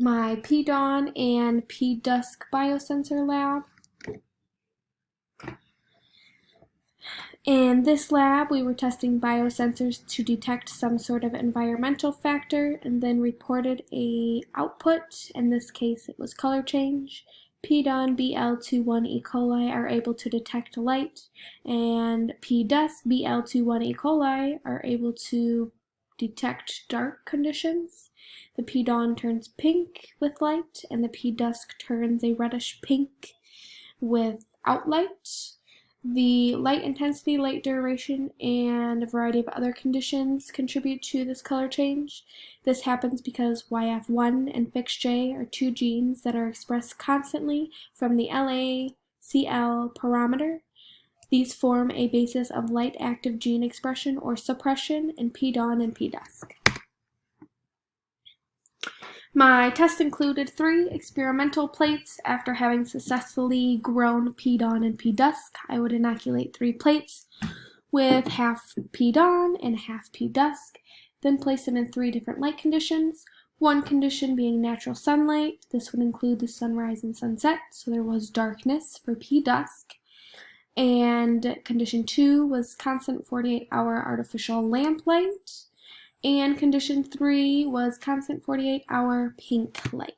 my P-Dawn and P-Dusk Biosensor lab. In this lab, we were testing biosensors to detect some sort of environmental factor and then reported a output. In this case, it was color change. P-Dawn BL21 E. coli are able to detect light, and P-Dusk BL21 E. coli are able to detect dark conditions. The P-Dawn turns pink with light, and the P-Dusk turns a reddish pink without light. The light intensity, light duration, and a variety of other conditions contribute to this color change. This happens because YF1 and FixJ are two genes that are expressed constantly from the LACL parameter. These form a basis of light-active gene expression or suppression in P-Dawn and P-Dusk. My test included 3 experimental plates. After having successfully grown P-Dawn and P-Dusk, I would inoculate 3 plates with half P-Dawn and half P-Dusk, then place them in 3 different light conditions. One condition being natural sunlight. This would include the sunrise and sunset, so there was darkness for P-Dusk. And condition 2 was constant 48-hour artificial lamp light. And condition 3 was constant 48-hour pink light.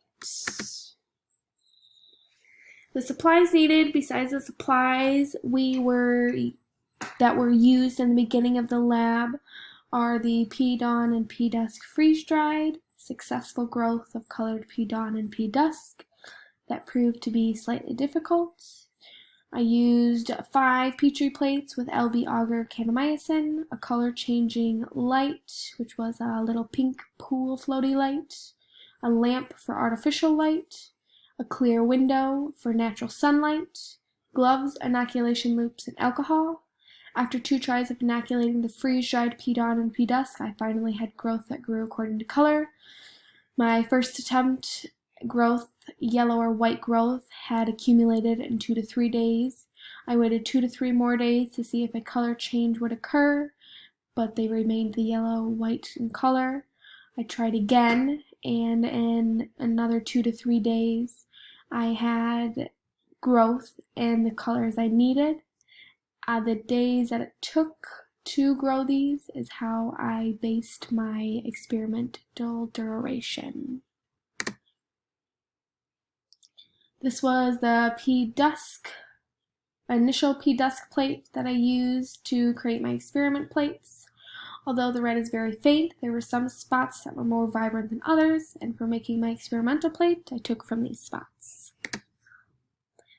The supplies needed, besides the supplies that were used in the beginning of the lab, are the P-Dawn and P-Dusk freeze-dried, successful growth of colored P-Dawn and P-Dusk that proved to be slightly difficult. I used 5 Petri plates with LB agar kanamycin, a color-changing light, which was a little pink pool floaty light, a lamp for artificial light, a clear window for natural sunlight, gloves, inoculation loops, and alcohol. After 2 tries of inoculating the freeze-dried P-Dawn and P-Dusk, I finally had growth that grew according to color. My first attempt, growth, yellow or white growth, had accumulated in 2 to 3 days. I waited 2 to 3 more days to see if a color change would occur, but they remained the yellow, white in color. I tried again, and in another 2 to 3 days, I had growth in the colors I needed. The days that it took to grow these is how I based my experimental duration. This was the initial P-Dusk plate that I used to create my experiment plates. Although the red is very faint, there were some spots that were more vibrant than others, and for making my experimental plate, I took from these spots.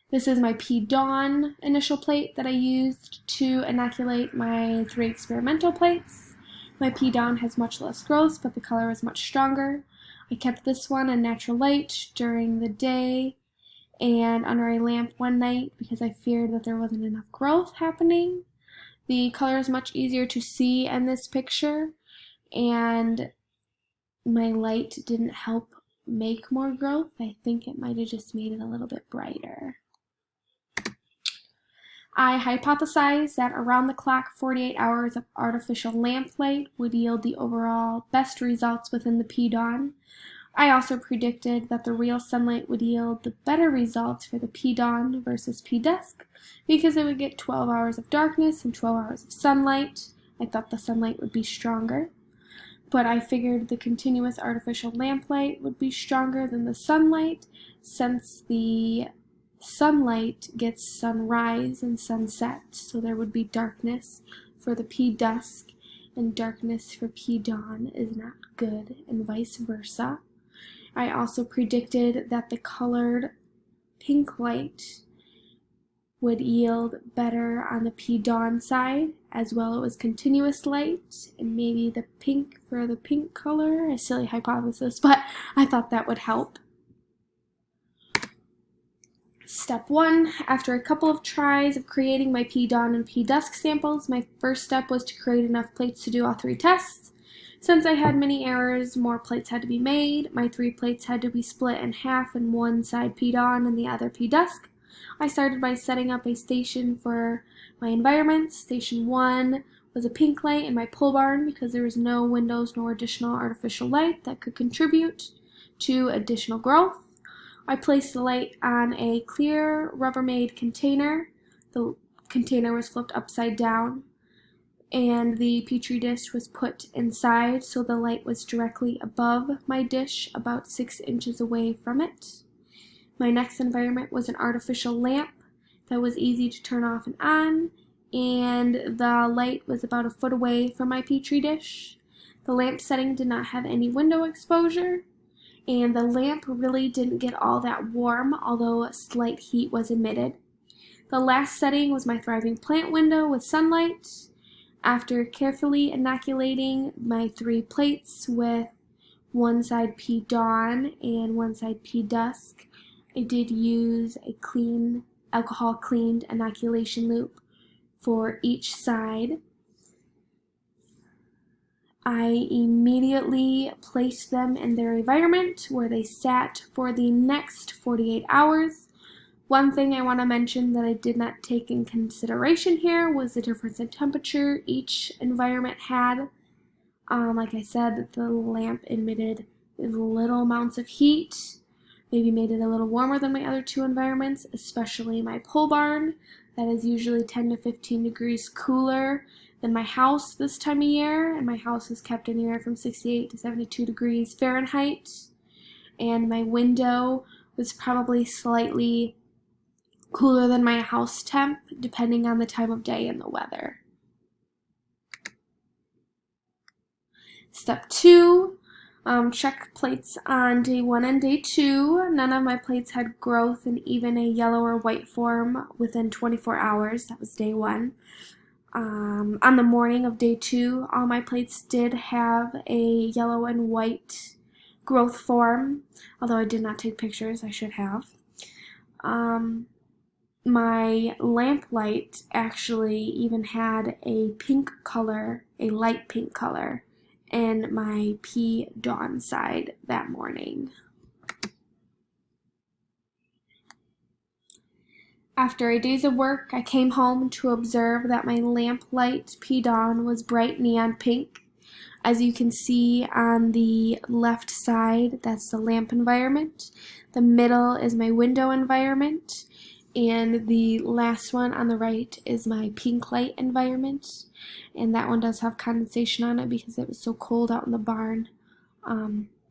This is my P-Dawn initial plate that I used to inoculate my 3 experimental plates. My P-Dawn has much less growth, but the color is much stronger. I kept this one in natural light during the day and under a lamp one night because I feared that there wasn't enough growth happening. The color is much easier to see in this picture, and my light didn't help make more growth. I think it might have just made it a little bit brighter. I hypothesized that around-the-clock 48 hours of artificial lamp light would yield the overall best results within the P-Dawn. I also predicted that the real sunlight would yield the better results for the P-Dawn versus P-Dusk because it would get 12 hours of darkness and 12 hours of sunlight. I thought the sunlight would be stronger, but I figured the continuous artificial lamplight would be stronger than the sunlight since the sunlight gets sunrise and sunset, so there would be darkness for the P-Dusk and darkness for P-Dawn is not good, and vice versa. I also predicted that the colored pink light would yield better on the P-Dawn side, as well it was continuous light, and maybe the pink for the pink color, a silly hypothesis, but I thought that would help. Step 1, after a couple of tries of creating my P-Dawn and P-Dusk samples, my first step was to create enough plates to do all 3 tests. Since I had many errors, more plates had to be made. My 3 plates had to be split in half, and one side P-Dawn and the other P-Dusk. I started by setting up a station for my environment. Station 1 was a pink light in my pole barn because there was no windows nor additional artificial light that could contribute. to additional growth. I placed the light on a clear Rubbermaid container. The container was flipped upside down, and the Petri dish was put inside, so the light was directly above my dish, about 6 inches away from it. My next environment was an artificial lamp that was easy to turn off and on, and the light was about a foot away from my Petri dish. The lamp setting did not have any window exposure, and the lamp really didn't get all that warm, although slight heat was emitted. The last setting was my thriving plant window with sunlight. After carefully inoculating my 3 plates with one side P Dawn and one side P Dusk, I did use a alcohol cleaned inoculation loop for each side. I immediately placed them in their environment where they sat for the next 48 hours. One thing I want to mention that I did not take in consideration here was the difference in temperature each environment had. Like I said, the lamp emitted little amounts of heat, maybe made it a little warmer than my other 2 environments, especially my pole barn. That is usually 10 to 15 degrees cooler than my house this time of year, and my house is kept anywhere from 68 to 72 degrees Fahrenheit. And my window was probably slightly cooler than my house temp, depending on the time of day and the weather. Step 2, check plates on day 1 and day 2. None of my plates had growth in even a yellow or white form within 24 hours. That was day 1. On the morning of day 2, all my plates did have a yellow and white growth form, although I did not take pictures. I should have. My lamp light actually even had a pink color, a light pink color, in my P Dawn side that morning. After a days of work, I came home to observe that my lamp light P Dawn was bright neon pink. As you can see on the left side, that's the lamp environment. The middle is my window environment, and the last one on the right is my pink light environment. And that one does have condensation on it because it was so cold out in the barn.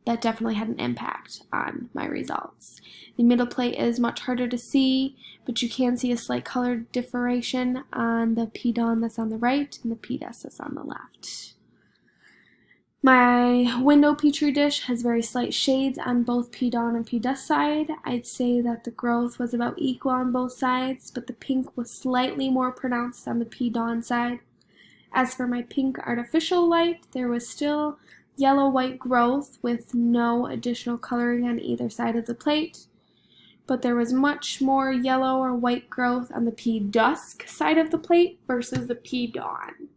That definitely had an impact on my results. The middle plate is much harder to see, but you can see a slight color differentiation on the P Dawn that's on the right and the P Dusk that's on the left. My window Petri dish has very slight shades on both P Dawn and P Dusk side. I'd say that the growth was about equal on both sides, but the pink was slightly more pronounced on the P Dawn side. As for my pink artificial light, there was still yellow-white growth with no additional coloring on either side of the plate, but there was much more yellow or white growth on the P Dusk side of the plate versus the P Dawn.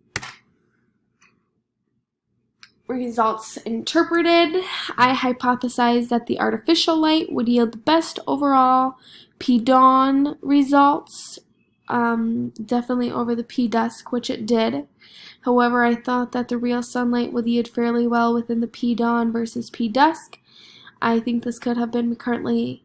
Results interpreted. I hypothesized that the artificial light would yield the best overall P Dawn results, definitely over the P Dusk, which it did. However, I thought that the real sunlight would yield fairly well within the P Dawn versus P Dusk. I think this could have been partly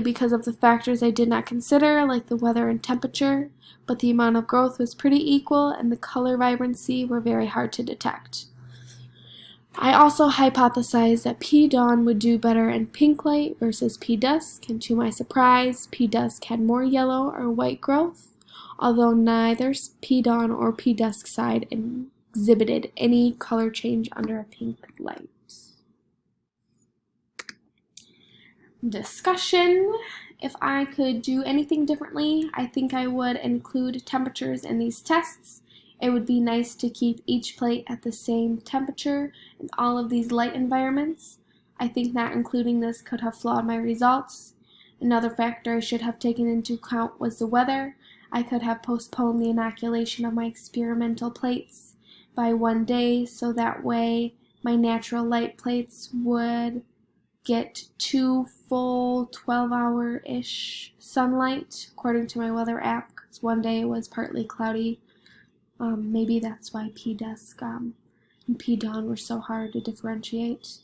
because of the factors I did not consider, like the weather and temperature, but the amount of growth was pretty equal and the color vibrancy were very hard to detect. I also hypothesized that P Dawn would do better in pink light versus P Dusk, and to my surprise, P Dusk had more yellow or white growth, although neither P Dawn or P Dusk side exhibited any color change under a pink light. Discussion. If I could do anything differently, I think I would include temperatures in these tests. It would be nice to keep each plate at the same temperature in all of these light environments. I think not including this could have flawed my results. Another factor I should have taken into account was the weather. I could have postponed the inoculation of my experimental plates by 1 day, so that way my natural light plates would get 2 full 12-hour-ish sunlight, according to my weather app, because 1 day was partly cloudy. Maybe that's why P Dusk and P Dawn were so hard to differentiate.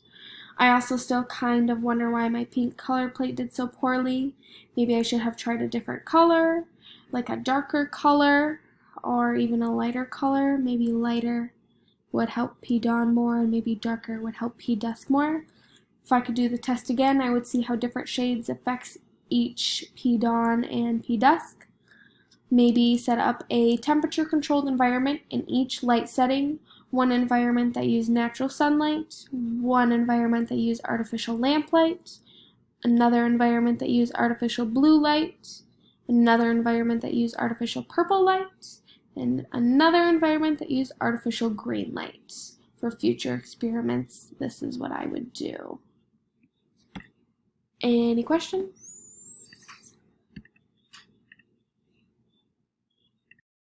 I also still kind of wonder why my pink color plate did so poorly. Maybe I should have tried a different color, like a darker color, or even a lighter color. Maybe lighter would help P dawn more, and maybe darker would help P dusk more. If I could do the test again, I would see how different shades affects each P dawn and P dusk. Maybe set up a temperature-controlled environment in each light setting, one environment that used natural sunlight, one environment that used artificial lamplight, another environment that used artificial blue light, another environment that used artificial purple light, and another environment that used artificial green light. For future experiments, this is what I would do. Any questions?